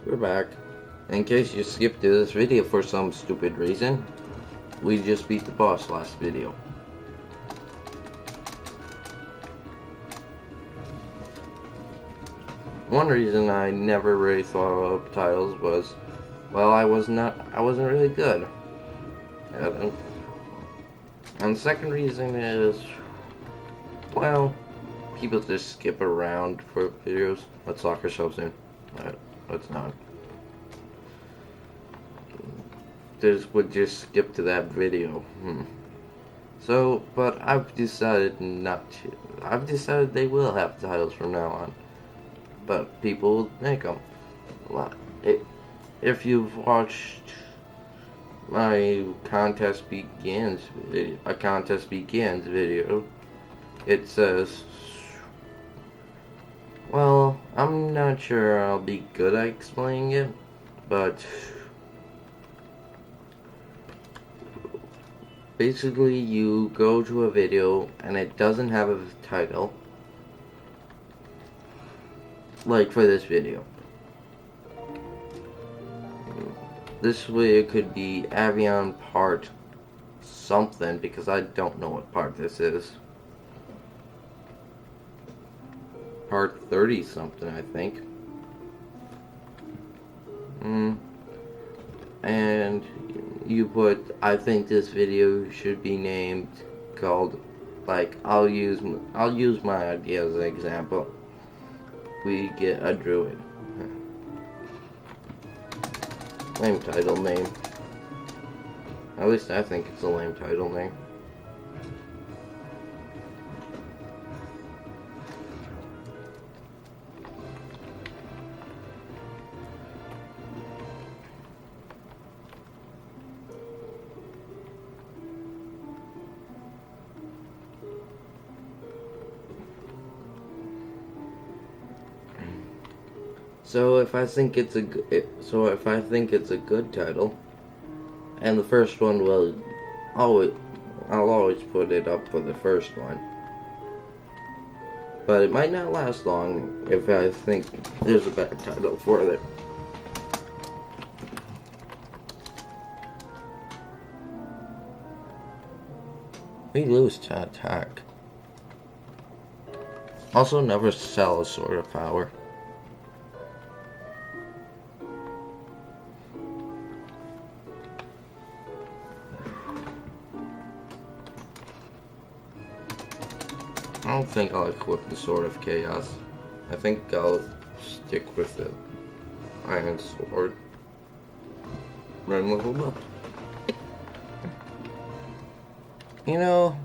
We're back. In case you skipped to this video for some stupid reason, we just beat the boss last video. One reason I never really thought of titles was, well, I wasn't really good at them. And the second reason is, well, people just skip around for videos. Let's lock ourselves in. Let's not. Would just skip to that video. So, but I've decided not to. I've decided they will have titles from now on. But people will make them. If you've watched my contest begins video, it says, well, I'm not sure I'll be good at explaining it, but basically you go to a video and it doesn't have a title, like for this video. This way it could be Aveyond part something, because I don't know what part this is. Part 30 something, I think. And you put, I think this video should be named, called, like, I'll use my idea as an example. We get a druid. Lame title name. At least I think it's a lame title name. So if I think it's a good title, and the first one will I'll always put it up for the first one. But it might not last long if I think there's a better title for it. We lose to attack. Also, never sell a sword of power. I don't think I'll equip the Sword of Chaos. I think I'll stick with the Iron Sword. Run level up. You know,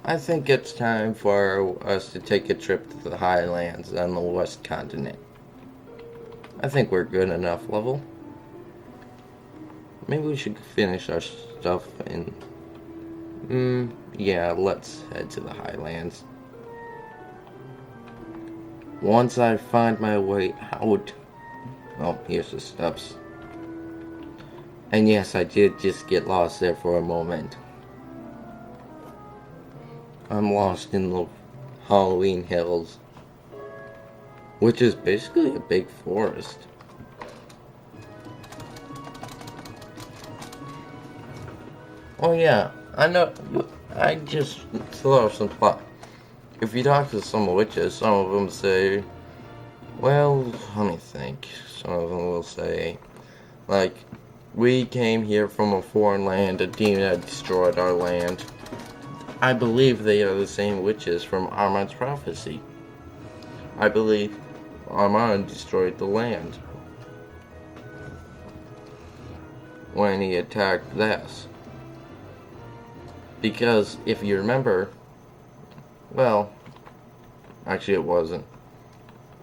I think it's time for us to take a trip to the Highlands on the West Continent. I think we're good enough level. Maybe we should finish our stuff and... yeah, let's head to the Highlands. Once I find my way out... Oh, here's the steps. And yes, I did just get lost there for a moment. I'm lost in the Halloween Hills, which is basically a big forest. Oh yeah, I know, I just throw out some plot. If you talk to some witches, some of them say, well, let me think. Some of them will say, like, we came here from a foreign land, a demon had destroyed our land. I believe they are the same witches from Armand's prophecy. I believe Armand destroyed the land when he attacked Vas. Because, if you remember, well, actually it wasn't.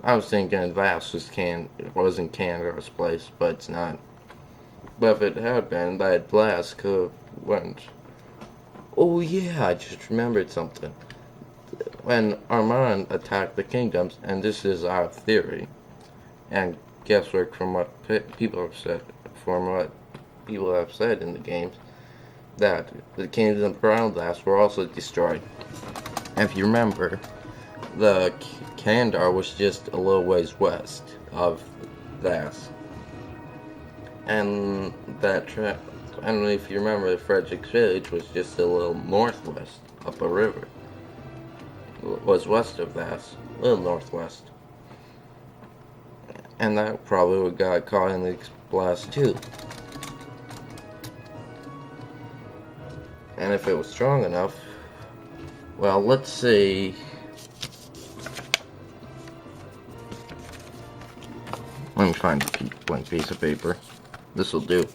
I was thinking Vas was in Canada's place, but it's not. But if it had been, that Vas could have went. Oh yeah, I just remembered something. When Armand attacked the kingdoms, and this is our theory, and guesswork from what people have said in the games, that the kingdoms around Vas were also destroyed. If you remember, the Kandar was just a little ways west of Vas. And and if you remember, Frederick's Village was just a little northwest, up a river. Was west of that, a little northwest. And that probably would got caught in the blast too. And if it was strong enough, well, let's see. Let me find a blank piece of paper. This will do.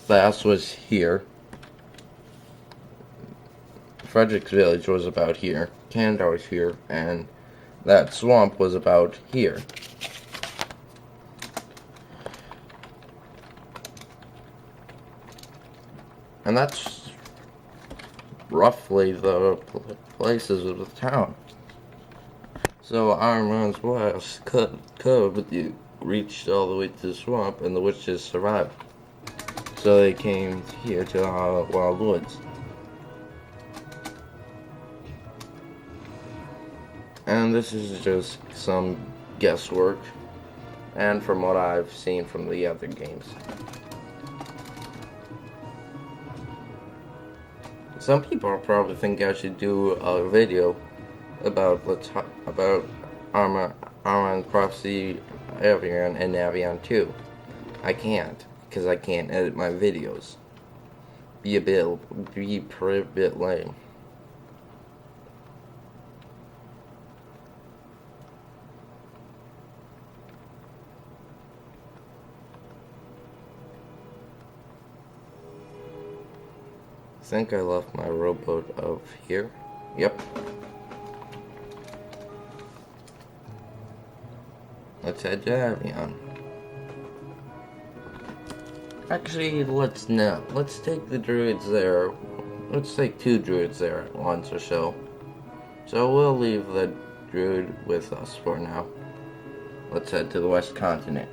Blast was here. Frederick's Village was about here. Canada was here, and that swamp was about here. And that's roughly the places of the town. So Iron Man's West could reached all the way to the swamp, and the witches survived. So they came here to the Wild Woods. And this is just some guesswork, and from what I've seen from the other games. Some people probably think I should do a video about Armand Prophecy, Aveyond, and Aveyond 2. I can't, because I can't edit my videos. Be a bit lame. I think I left my rowboat up here. Yep. Let's head to Aveyond. Actually, let's take the druids there. Let's take 2 druids there at once or so. So we'll leave the druid with us for now. Let's head to the West Continent.